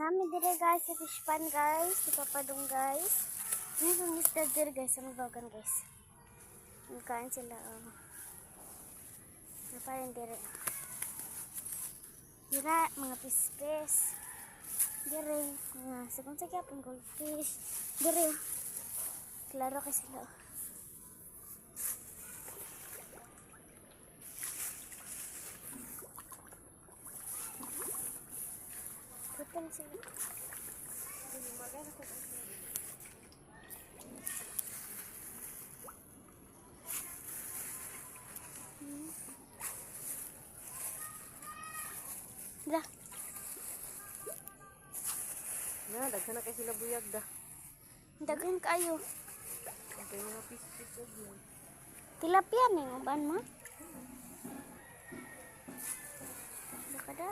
Nami dire guys sa fish pan guys, si papadong guys. May mga isda dire guys, sa mabagan guys. Nagkaan sila naparin dire. Dira mga pispes. Dire mga sakong sakya pang goldfish. Dire klaro kay sila. Putan sila. Dah. Na, daghan na kay sila buyag da. Daghan kayo. Ito yung mga piece of yun. Tilapia ning uban mo. Dakada.